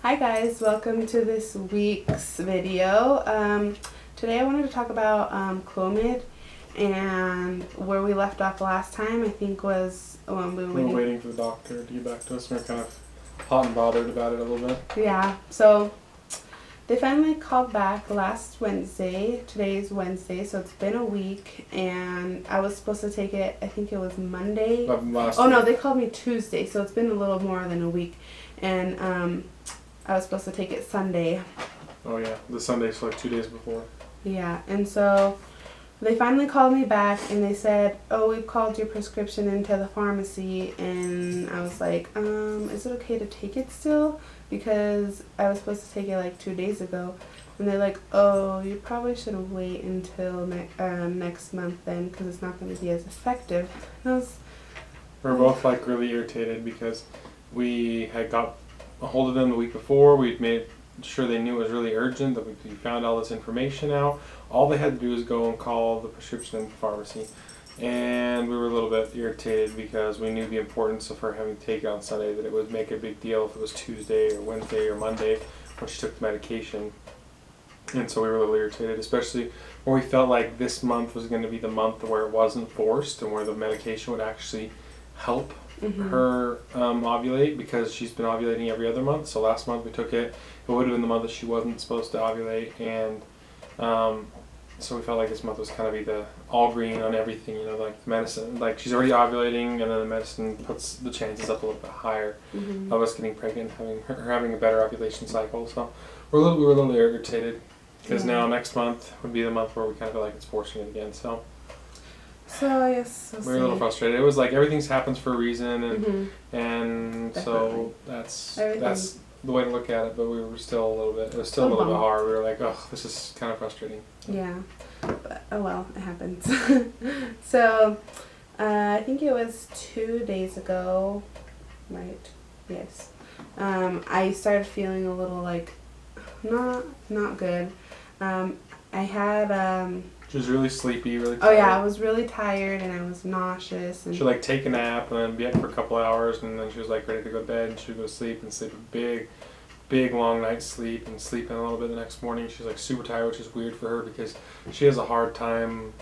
Hi guys, welcome to this week's video. Today I wanted to talk about Clomid, and where we left off last time I think was when we were waiting for the doctor to get back to us. We were kind of hot and bothered about it a little bit. Yeah, so they finally called back last Wednesday. Today is Wednesday, so it's been a week, and I was supposed to take it, I think it was Monday. No, they called me Tuesday, so it's been a little more than a week. And I was supposed to take it Sunday. Oh yeah, the Sunday's like 2 days before. Yeah, and so they finally called me back and they said, oh, we've called your prescription into the pharmacy. And I was like, is it okay to take it still? Because I was supposed to take it like 2 days ago. And they're like, oh, you probably should wait until next month then, because it's not going to be as effective. And we're both like really irritated because we had got a hold of them the week before. We'd made sure they knew it was really urgent, that we found all this information out. All they had to do was go and call the prescription in the pharmacy. And we were a little bit irritated because we knew the importance of her having to take it on Sunday, that it would make a big deal if it was Tuesday or Wednesday or Monday when she took the medication. And so we were a little irritated, especially when we felt like this month was going to be the month where it wasn't forced and where the medication would actually help her ovulate, because she's been ovulating every other month. So last month we took it, it would have been the month that she wasn't supposed to ovulate, and so we felt like this month was kind of be the all green on everything, you know, like the medicine, like she's already ovulating, and then the medicine puts the chances up a little bit higher of us getting pregnant, having a better ovulation cycle. So we were a little irritated because now next month would be the month where we kind of feel like it's forcing it again. So I guess we were a little frustrated. It was like everything happens for a reason, and so that's the way to look at it. But we were still a little bit. It was still a little bit hard. We were like, oh, this is kind of frustrating. Yeah, but oh well, it happens. So I think it was 2 days ago, right? Yes. I started feeling a little like not good. I had She was really sleepy, really tired. Oh yeah, I was really tired and I was nauseous. And she'd like take a nap and then be up for a couple hours, and then she was like ready to go to bed, and she'd go to sleep and sleep a big long night's sleep and sleep in a little bit the next morning. She's like super tired, which is weird for her because she has a hard time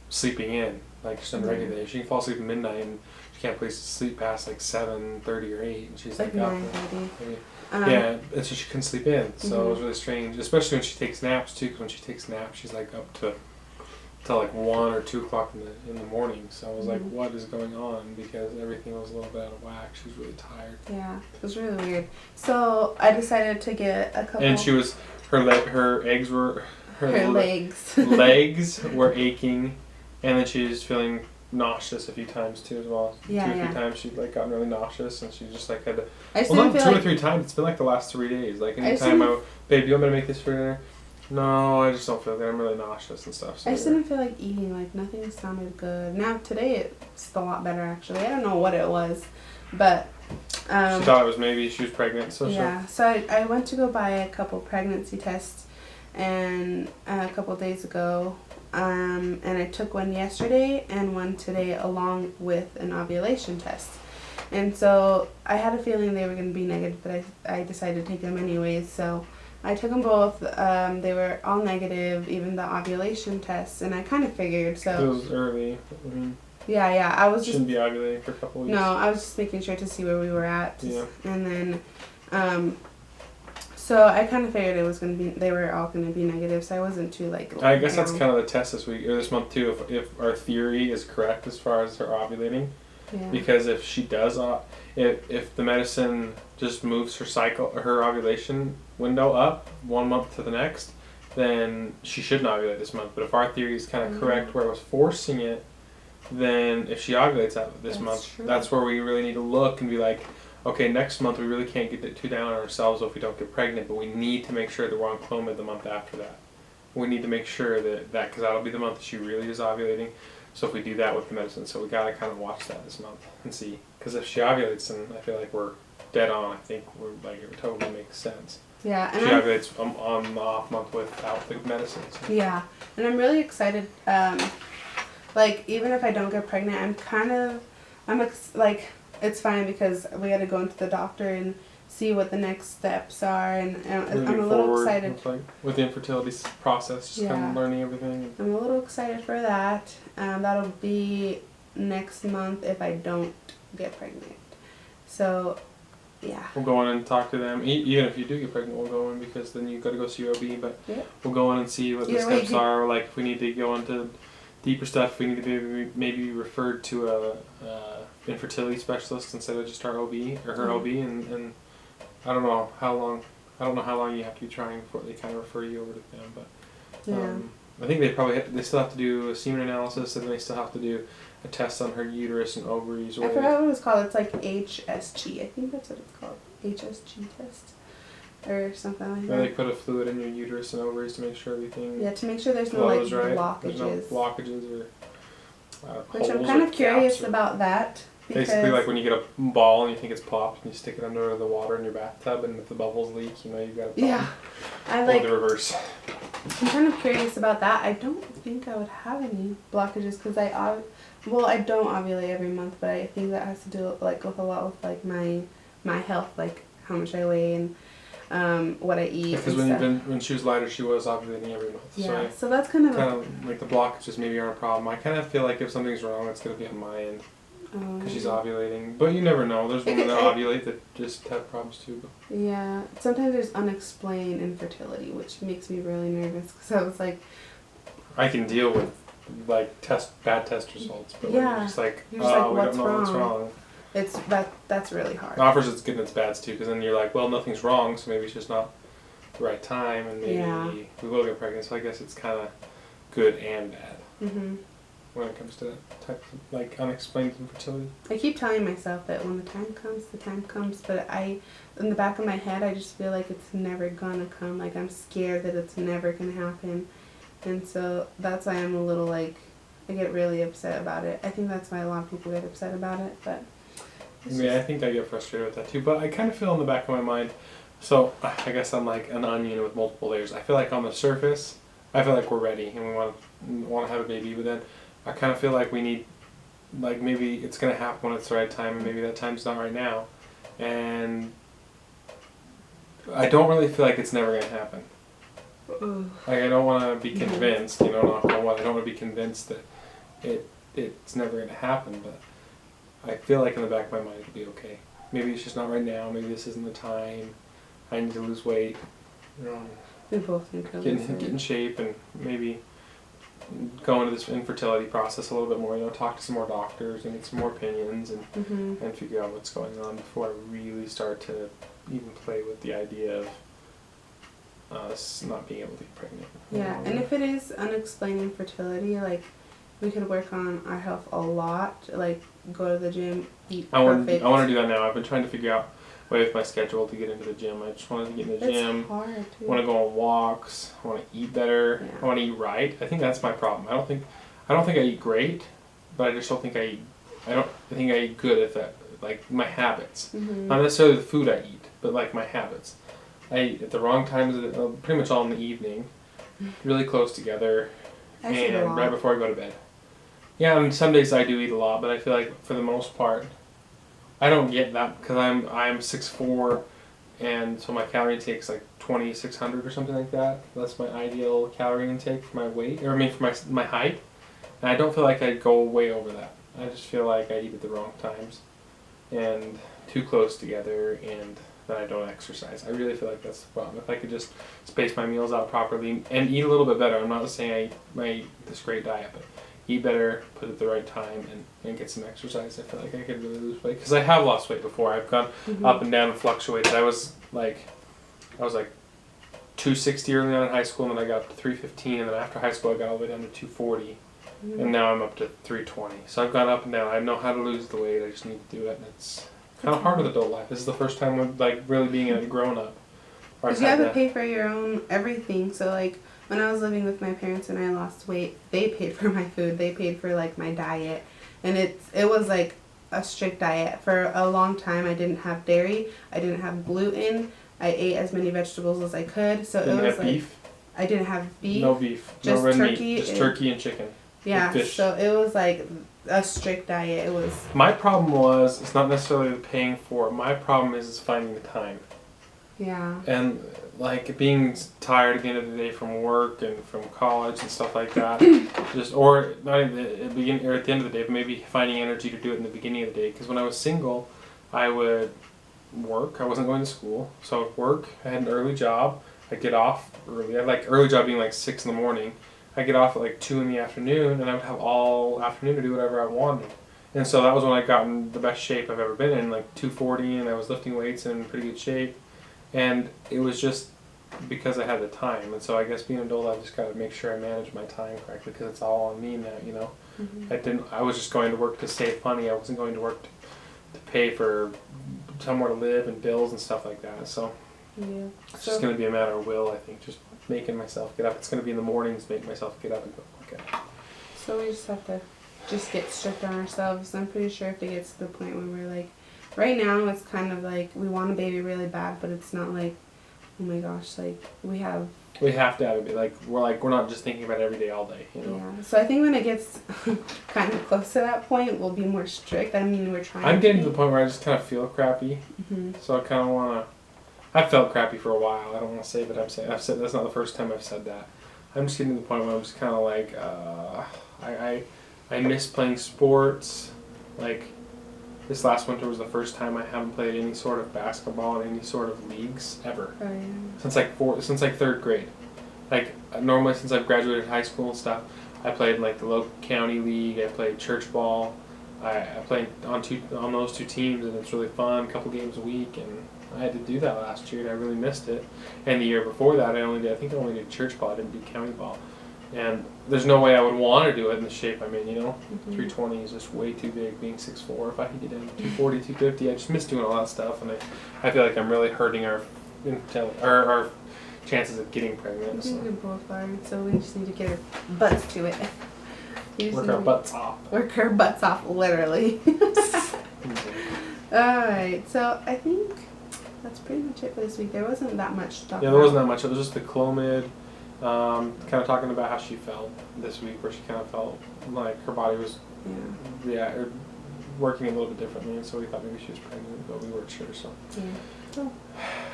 sleeping in. Like she's on the regular day. She can fall asleep at midnight and she can't place sleep past like 7:30 or 8, and she's like up. 9:30. Yeah, and so she couldn't sleep in. So it was really strange, especially when she takes naps too. Because when she takes naps, she's like up to like 1 or 2 o'clock in the morning. So I was like, what is going on? Because everything was a little bit out of whack. She was really tired. Yeah, it was really weird. So I decided to get a couple. And she was her legs were legs were aching, and then she was feeling nauseous a few times too as well. Yeah, 2 or 3 times she'd like gotten really nauseous, and she just like had to. Well, not 2 or 3 times. It's been like the last 3 days. Like anytime babe, do you want me to make this for dinner? No, I just don't feel good. I'm really nauseous and stuff. So I just didn't feel like eating. Like nothing sounded good. Now today it's a lot better actually. I don't know what it was, but she thought it was maybe she was pregnant. So yeah. So I went to go buy a couple pregnancy tests, and a couple days ago, and I took one yesterday and one today along with an ovulation test. And so I had a feeling they were going to be negative, but I decided to take them anyways. So I took them both. They were all negative, even the ovulation tests, and I kind of figured. So it was early. Yeah. I was shouldn't be ovulating for a couple weeks. No, I was just making sure to see where we were at. Yeah. And then, so I kind of figured it was gonna be. They were all gonna be negative, so I wasn't too like. I guess that's kind of the test this week or this month too. If our theory is correct as far as her ovulating. Yeah. Because if she does, if the medicine just moves her cycle, her ovulation window up 1 month to the next, then she shouldn't ovulate this month. But if our theory is kind of correct, where it was forcing it, then if she ovulates out this month, that's where we really need to look and be like, okay, next month we really can't get too down on ourselves if we don't get pregnant, but we need to make sure that we're on Clomid the month after that. We need to make sure that because that'll be the month that she really is ovulating. So if we do that with the medicine, so we gotta kind of watch that this month and see. Because if she ovulates, then I feel like we're dead on. I think we're like it totally makes sense. Yeah, and she ovulates on the off month without the medicine. So. Yeah, and I'm really excited. Like even if I don't get pregnant, I'm like it's fine because we got to go into the doctor and see what the next steps are, and I'm Moving a little forward excited. with the infertility process, just kind Yeah. of learning everything. I'm a little excited for that. That'll be next month if I don't get pregnant. So, yeah. We'll go in and talk to them. Even if you do get pregnant, we'll go in because then you've got to go see your OB. But Yeah. we'll go in and see what the Either way, steps are. Like if we need to go into deeper stuff, if we need to be maybe referred to a infertility specialist instead of just our OB or her OB. And I don't know how long. I don't know how long you have to be trying before they kind of refer you over to them. But I think they still have to do a semen analysis, and they still have to do a test on her uterus and ovaries. I forgot what it's called. It's like HSG. I think that's what it's called. HSG test. Or something like that. They put a fluid in your uterus and ovaries to make sure everything Yeah, to make sure there's no like flows right. blockages. There's no blockages or Which I'm holes kind or of curious gaps or- about that. Basically, like when you get a ball and you think it's popped, and you stick it under the water in your bathtub, and if the bubbles leak, you know you've got a problem. Yeah. I Or like. the reverse. I'm kind of curious about that. I don't think I would have any blockages because I don't ovulate every month, but I think that has to do like with a lot with like my health, like how much I weigh and what I eat. Because when she was lighter, she was ovulating every month. Yeah, So so that's kind of like the blockages maybe aren't a problem. I kind of feel like if something's wrong, it's gonna be on my end because she's ovulating. But you never know. There's women that ovulate that just have problems too. But. Yeah, sometimes there's unexplained infertility, which makes me really nervous because I was like, I can deal with like bad test results, but when Yeah. you're just like, You're just like, we what's don't know what's wrong? wrong. That's really hard. It offers its good and its bads too, because then you're like, well, nothing's wrong, so maybe it's just not the right time, and maybe we will get pregnant. So I guess it's kind of good and bad when it comes to that type of like unexplained infertility. I keep telling myself that when the time comes, but in the back of my head, I just feel like it's never gonna come. Like I'm scared that it's never gonna happen, and so that's why I'm a little like, I get really upset about it. I think that's why a lot of people get upset about it, but. Yeah, I think I get frustrated with that too, but I kind of feel in the back of my mind, so I guess I'm like an onion with multiple layers. I feel like on the surface, I feel like we're ready and we want to have a baby, but then I kind of feel like we need, like maybe it's going to happen when it's the right time, and maybe that time's not right now, and I don't really feel like it's never going to happen. Like I don't want to be convinced, you know, knock on wood, I don't want to be convinced that it's never going to happen, but I feel like in the back of my mind it'll be okay. Maybe it's just not right now. Maybe this isn't the time. I need to lose weight. We both need to Get in shape and maybe go into this infertility process a little bit more. You know, talk to some more doctors and get some more opinions and figure out what's going on before I really start to even play with the idea of us not being able to get pregnant. Yeah, and if it is unexplained infertility, like we could work on our health a lot, like go to the gym, eat perfect. I want to do that now. I've been trying to figure out a way with my schedule to get into the gym. I just wanted to get in the gym. It's hard too. I want to go on walks. I want to eat better. Yeah. I want to eat right. I think that's my problem. I don't think I eat great, but I just don't think I eat. I think I eat good at that. Like my habits, not necessarily the food I eat, but like my habits. I eat at the wrong times, pretty much all in the evening, really close together, and right before I go to bed. Yeah, I mean, some days I do eat a lot, but I feel like for the most part, I don't get that because I'm 6'4", and so my calorie intake is like 2,600 or something like that. That's my ideal calorie intake for my weight, or I mean for my height. And I don't feel like I go way over that. I just feel like I eat at the wrong times, and too close together, and then I don't exercise. I really feel like that's the problem. If I could just space my meals out properly and eat a little bit better. I'm not saying I eat this great diet, but eat better, put it at the right time, and get some exercise. I feel like I could really lose weight because I have lost weight before. I've gone up and down and fluctuated. I was like 260 early on in high school, and then I got to 315, and then after high school I got all the way down to 240, and now I'm up to 320. So I've gone up and down. I know how to lose the weight. I just need to do it, and it's kind of hard with adult life. This is the first time with like really being a grown up. Because you have to pay for your own everything. So like when I was living with my parents and I lost weight, they paid for my food. They paid for like my diet, and it was like a strict diet. For a long time I didn't have dairy. I didn't have gluten. I ate as many vegetables as I could. So Didn't it was have like beef? I didn't have beef. No beef. Just no red turkey. meat. Just turkey and chicken. Yeah. And fish. So it was like a strict diet. It was. My problem was, it's not necessarily the paying for it. My problem is finding the time. Yeah. And like being tired at the end of the day from work and from college and stuff like that, just or not at the beginning or at the end of the day, but maybe finding energy to do it in the beginning of the day. Because when I was single, I would work. I wasn't going to school, so I would work. I had an early job. I'd get off early. I like early job being like 6 in the morning. I get off at like 2 in the afternoon, and I would have all afternoon to do whatever I wanted. And so that was when I got in the best shape I've ever been in, like 240, and I was lifting weights in pretty good shape. And it was just because I had the time. And so I guess being an adult, I've just got to make sure I manage my time correctly because it's all on me now, you know. Mm-hmm. I was just going to work to save money. I wasn't going to work to pay for somewhere to live and bills and stuff like that. So Yeah. it's just going to be a matter of will, I think, just making myself get up. It's going to be in the mornings, make myself get up and go, okay. So we just have to just get strict on ourselves. I'm pretty sure if it gets to the point where we're like, right now it's kind of like we want a baby really bad, but it's not like, oh my gosh, like we have to have a baby. We're not just thinking about it every day, all day, you know. Yeah. So I think when it gets kind of close to that point, we'll be more strict. I mean, we're trying. I'm getting to the point where I just kind of feel crappy, so I kind of want to. I've felt crappy for a while. I don't want to say, but I've said that's not the first time I've said that. I'm just getting to the point where I'm just kind of like, I miss playing sports. Like this last winter was the first time I haven't played any sort of basketball in any sort of leagues ever. Oh, yeah. Since like third grade. Like normally since I've graduated high school and stuff, I played in like the local county league. I played church ball. I played on those two teams, and it's really fun. A couple games a week, and I had to do that last year, and I really missed it. And the year before that, I think I only did church ball. I didn't do county ball. And there's no way I would want to do it in the shape I'm in, you know? 320 is just way too big, being 6'4". If I could get down to 240, 250, I just miss doing all that stuff, and I feel like I'm really hurting our chances of getting pregnant. We both are, so we just need to get our butts to it. Work our butts off. Work our butts off, literally. Alright, so I think that's pretty much it for this week. There wasn't that much to talk about. Yeah, there wasn't that much. It was just the Clomid, kind of talking about how she felt this week, where she kind of felt like her body was working a little bit differently, and so we thought maybe she was pregnant, but we weren't sure. So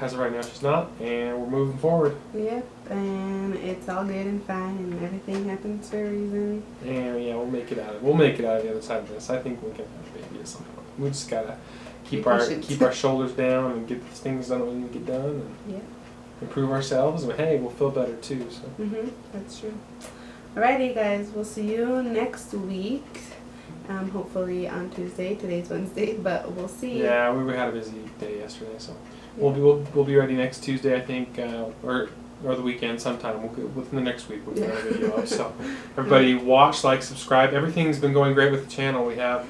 as of right now, she's not, and we're moving forward. Yep, and it's all good and fine, and everything happens for a reason. And yeah, we'll make it out of the other side of this. I think we can have a baby at some point. We just gotta keep our shoulders down and get the things done that we need to get done, and improve ourselves. And hey, we'll feel better too. So. That's true. Alrighty, guys, we'll see you next week. Hopefully on Tuesday. Today's Wednesday, but we'll see. Yeah, we had a busy day yesterday, so we'll be ready next Tuesday, I think, or the weekend sometime. Within the next week we'll get a video up. So everybody, watch, like, subscribe. Everything's been going great with the channel. We have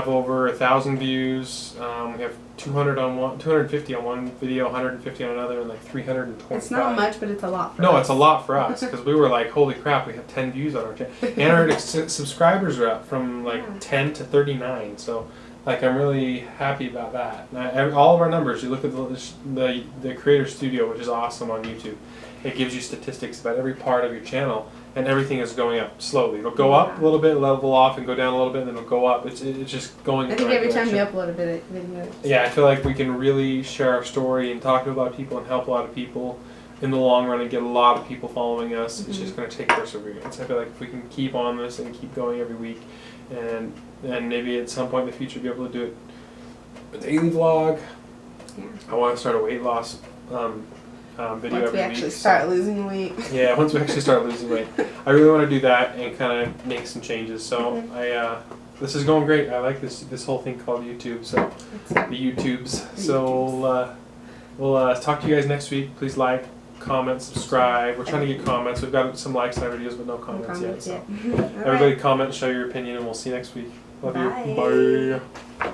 over 1,000 views. We have 250 on one video, 150 on another, and like 325. It's not much, but it's a lot for us. No, it's a lot for us, because we were like, holy crap, we have 10 views on our channel. And our subscribers are up from like 10 to 39, so like I'm really happy about that. And all of our numbers, you look at the Creator Studio, which is awesome on YouTube. It gives you statistics about every part of your channel, and everything is going up slowly. It'll go up a little bit, level off, and go down a little bit, and then it'll go up. It's just going. I think every time you upload a video. Yeah, I feel like we can really share our story and talk to a lot of people and help a lot of people in the long run and get a lot of people following us. It's just going to take perseverance. I feel like if we can keep on this and keep going every week, and maybe at some point in the future be able to do it a daily vlog. Yeah. I want to start a weight loss video once every week. we actually start losing weight. Yeah, once we actually start losing weight. I really want to do that and kind of make some changes. So this is going great. I like this whole thing called YouTube. So the YouTubes. So we'll talk to you guys next week. Please like, comment, subscribe. We're trying to get comments. We've got some likes on our videos, but no comments yet. So everybody comment, show your opinion, and we'll see you next week. Love you. Bye.